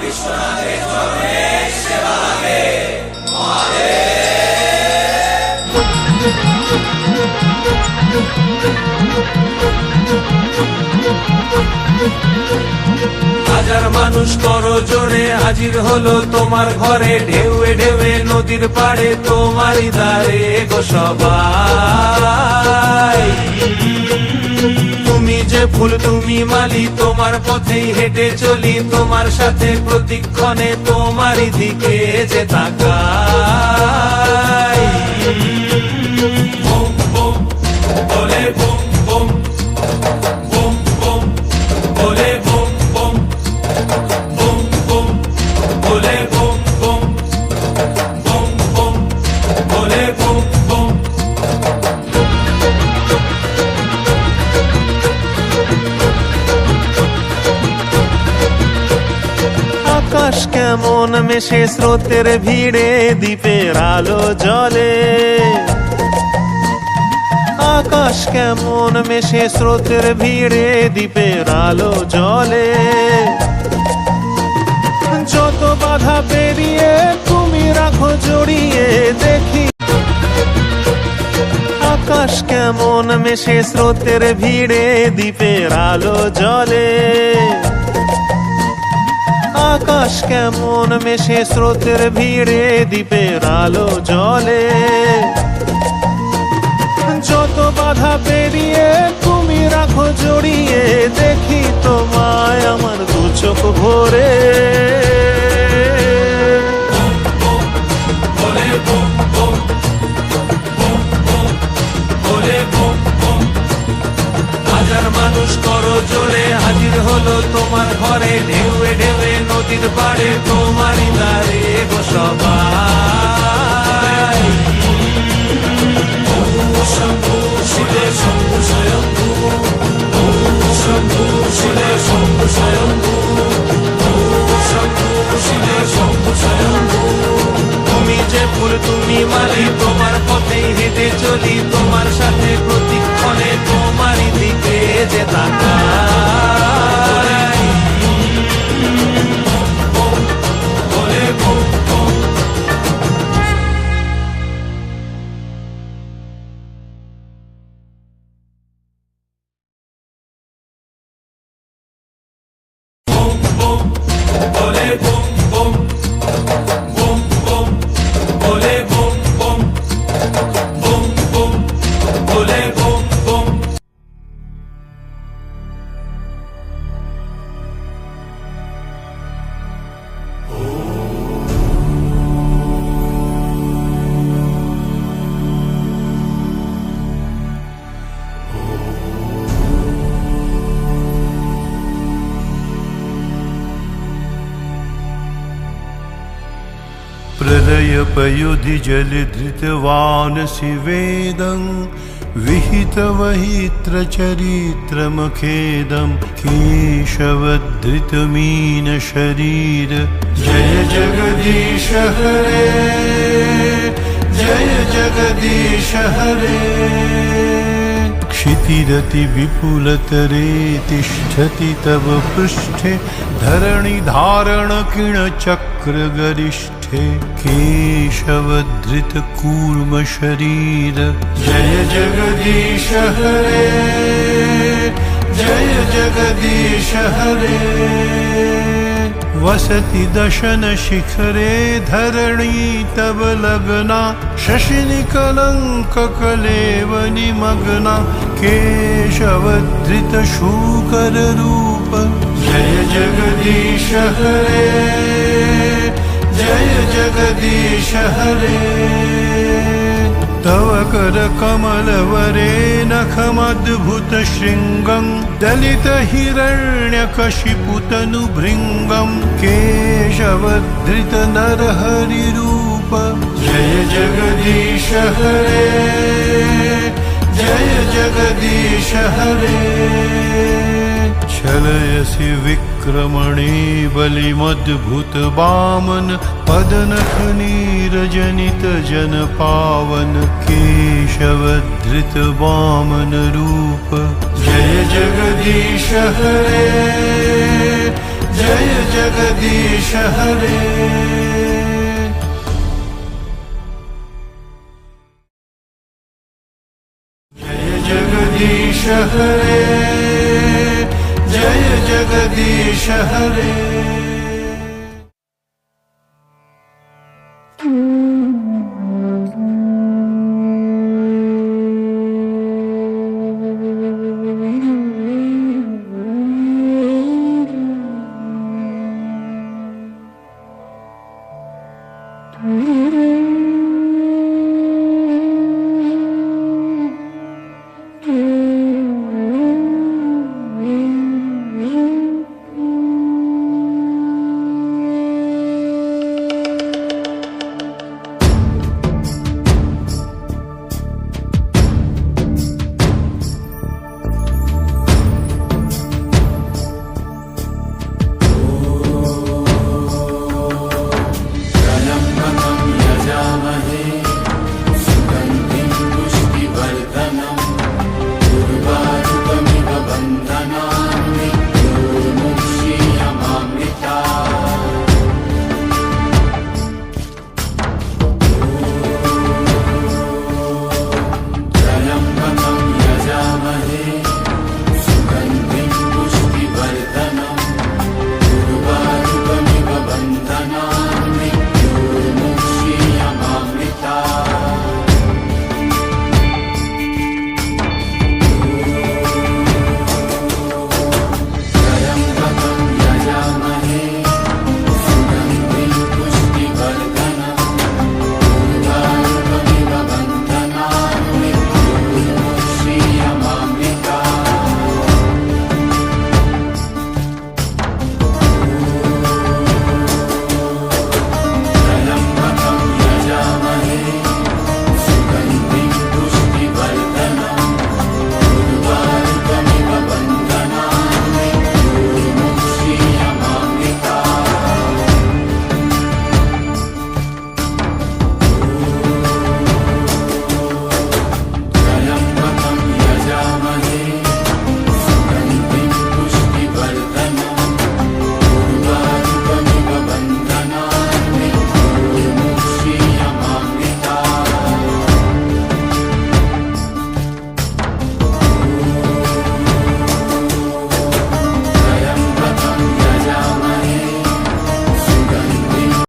বিশ্বনাথের চরণে সেবা হে মহাদেব। হাজার মানুষ করো জোরে হাজির হলো তোমার ঘরে, ঢেউয়ে ঢেউয়ে নদীর পাড়ে তোমারই দ্বারে গো সবাই। তুমি যে ফুল তুমি মালি, তোমার পথেই হেঁটে চলি, তোমার সাথে প্রতিক্ষণে তোমারই দিকে যে তাকাই। বুম বুম বলে বুম বুম, বুম বুম বলে বুম বুম, বুম বুম বলে বুম বুম, বুম বুম বলে বুম বুম। আকাশ কেমন মেশে স্রোতের ভিড়ে, দ্বীপের আলো জ্বলে। আকাশ কেমন মেশে স্রোতের ভিড়ে, দ্বীপের আলো জ্বলে। যত বাধা পেরিয়ে তুমি রাখো জড়িয়ে, দেখি আকাশ কেমন মেশে স্রোতের ভিড়ে, দ্বীপের আলো জ্বলে। আকাশ কেমন মেশে স্রোতের ভিড়ে, দ্বীপের আলো জ্বলে। যত বাধা পেরিয়ে তুমি রাখো জড়িয়ে, দেখি তোমায় আমার দু চোখ ভরে। হাজার মানুষ করো জোরে হাজির হলো তোমার ঘরে, ঢেউয়ে ঢেউয়ে নদীর পাড়ে তোমারই দ্বারে গো সবাই। শম্ভু শিবে শম্ভু স্বয়ম্ভু, শম্ভু শিবে শম্ভু স্বয়ম্ভু, শম্ভু শিবে শম্ভু স্বয়ম্ভু। তুমি যে ফুল তুমি মালি, তোমার পথেই হেঁটে চলি, তোমার সাথে প্রতিক্ষণে তোমারই দিকে যে তাকাই। বলে বুম বুম। বলে বুম বুম, বুম বুম বলে বুম বুম, বুম বুম বলে বুম বুম। प्रलयपयुधि जलधृतवानसि वेदं, विहितवहित्रचरित्रमखेदं केशवधृतमीनशरीर। जय जगदीश हरे, जय जगदीश हरे। क्षितिरति विपुलतरे तिष्ठति तव पृष्ठे, धरणिधारणकिणचक्रगरिष्ठे केशवधृतकूर्मशरीर। जय जगदीश हरे, जय जगदीश हरे। वसति दशनशिखरे धरणी तव लग्ना, शशिनिकलङ्ककलेवनिमग्ना केशवधृतशूकररूप। जय जगदीश हरे, जय जगदीश हरे। तव करकमलवरे नखमद्भुतशृङ्गं, दलितहिरण्यकशिपुतनुभृङ्गं केशवधृतनरहरिरूप। जय जगदीश हरे, जय जगदीश हरे। छलयसि विक्रमणे बलिमद्भुतवामन, पदनखनीरजनितजनपावन केशवधृतवामनरूप। जय जगदीश हरे, जय जगदीश हरे। जय जगदीश हरे, जय जगदीश हरे।